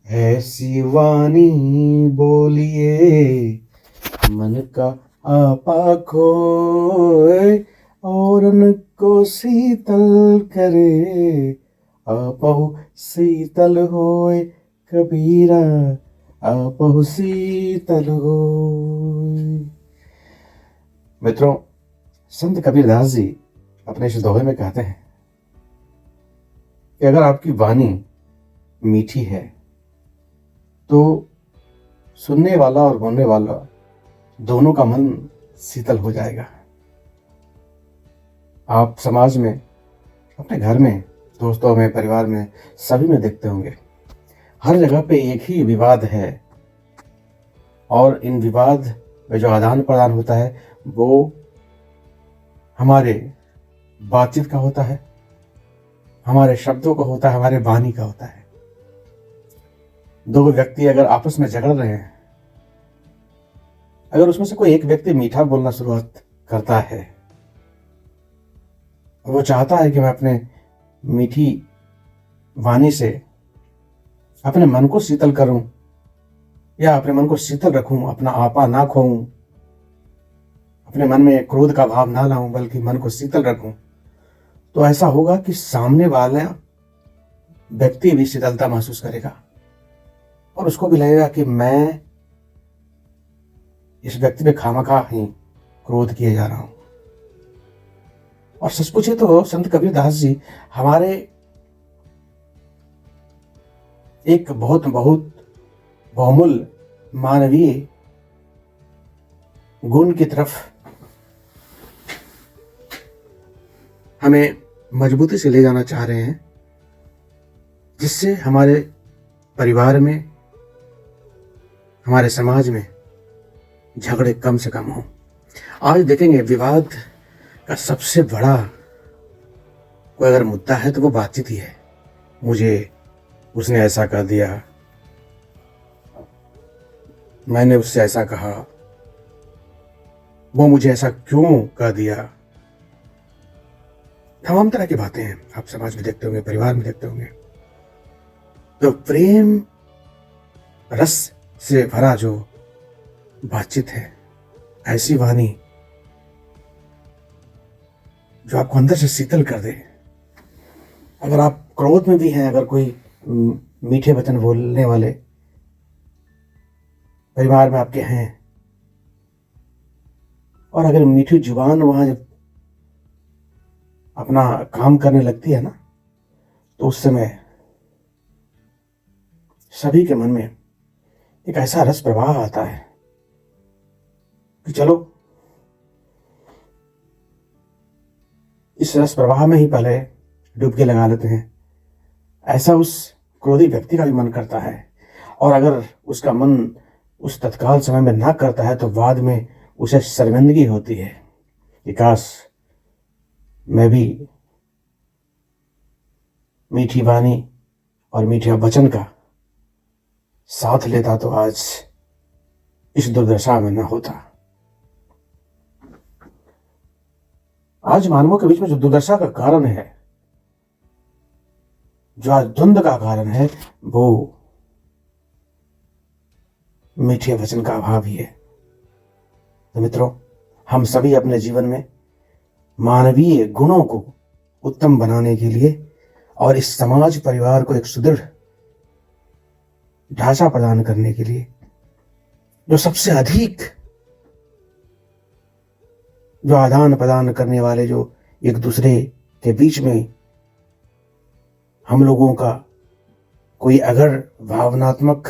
ऐसी वाणी बोलिए मन का आपा खोए, और उनको शीतल करे आपहु शीतल होए। कबीरा आपहु शीतल होए। मित्रों, संत कबीरदास जी अपने इस दोहे में कहते हैं कि अगर आपकी वाणी मीठी है तो सुनने वाला और बोलने वाला दोनों का मन शीतल हो जाएगा। आप समाज में, अपने घर में, दोस्तों में, परिवार में, सभी में देखते होंगे, हर जगह पे एक ही विवाद है, और इन विवाद में जो आदान प्रदान होता है वो हमारे बातचीत का होता है, हमारे शब्दों का होता है, हमारे वाणी का होता है। दो व्यक्ति अगर आपस में झगड़ रहे हैं, अगर उसमें से कोई एक व्यक्ति मीठा बोलना शुरुआत करता है, वो चाहता है कि मैं अपने मीठी वाणी से अपने मन को शीतल करूं या अपने मन को शीतल रखूं, अपना आपा ना खोऊं, अपने मन में क्रोध का भाव ना लाऊं, बल्कि मन को शीतल रखूं, तो ऐसा होगा कि सामने वाला व्यक्ति भी शीतलता महसूस करेगा और उसको भी लगेगा कि मैं इस व्यक्ति पे खामखा ही क्रोध किए जा रहा हूं। और सच पूछे तो संत कबीरदास जी हमारे एक बहुत बहुत बहुमूल्य मानवीय गुण की तरफ हमें मजबूती से ले जाना चाह रहे हैं, जिससे हमारे परिवार में, हमारे समाज में झगड़े कम से कम हों। आज देखेंगे विवाद का सबसे बड़ा कोई अगर मुद्दा है तो वो बातचीत ही है। मुझे उसने ऐसा कर दिया, मैंने उससे ऐसा कहा, वो मुझे ऐसा क्यों कर दिया। तमाम तरह की बातें हैं, आप समाज में देखते होंगे, परिवार में देखते होंगे। तो प्रेम रस से भरा जो बातचीत है, ऐसी वाणी जो आपको अंदर से शीतल कर दे। अगर आप क्रोध में भी हैं, अगर कोई मीठे वचन बोलने वाले परिवार में आपके हैं, और अगर मीठी जुबान वहां जब अपना काम करने लगती है ना, तो उस समय सभी के मन में एक ऐसा रस प्रवाह आता है कि चलो इस रस प्रवाह में ही पहले डुबकी लगा लेते हैं। ऐसा उस क्रोधी व्यक्ति का भी मन करता है, और अगर उसका मन उस तत्काल समय में ना करता है तो बाद में उसे शर्मिंदगी होती है कि काश मैं भी मीठी वाणी और मीठे वचन का साथ लेता तो आज इस दुर्दशा में न होता। आज मानवों के बीच में जो दुर्दशा का कारण है, जो आज द्वंद्व का कारण है, वो मीठे वचन का अभाव ही है। तो मित्रों, हम सभी अपने जीवन में मानवीय गुणों को उत्तम बनाने के लिए और इस समाज परिवार को एक सुदृढ़ ढांचा प्रदान करने के लिए जो सबसे अधिक जो आदान प्रदान करने वाले, जो एक दूसरे के बीच में हम लोगों का कोई अगर भावनात्मक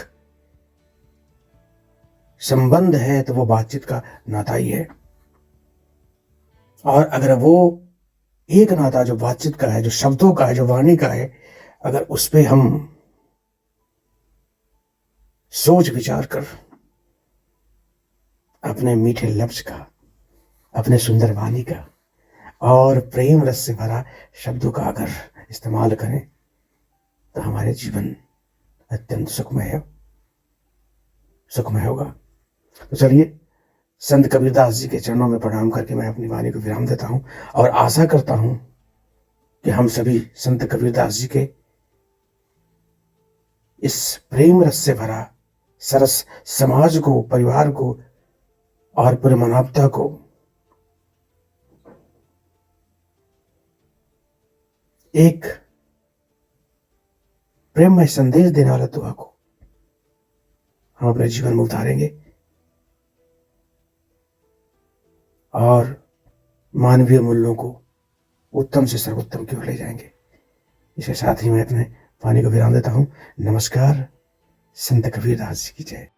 संबंध है तो वो बातचीत का नाता ही है। और अगर वो एक नाता जो बातचीत का है, जो शब्दों का है, जो वाणी का है, अगर उस पे हम सोच विचार कर अपने मीठे लफ्ज का, अपने सुंदर वाणी का और प्रेम रस से भरा शब्दों का अगर इस्तेमाल करें तो हमारे जीवन अत्यंत सुखमय होगा। तो चलिए, संत कबीरदास जी के चरणों में प्रणाम करके मैं अपनी वाणी को विराम देता हूं, और आशा करता हूं कि हम सभी संत कबीरदास जी के इस प्रेम रस से भरा सरस समाज को, परिवार को और पूरे मानवता को एक प्रेममय संदेश देने वाला दुआ को हम अपने जीवन में उतारेंगे और मानवीय मूल्यों को उत्तम से सर्वोत्तम की ओर ले जाएंगे। इसके साथ ही मैं अपने वाणी को विराम देता हूं। नमस्कार। संत कबीरदास जी की जय।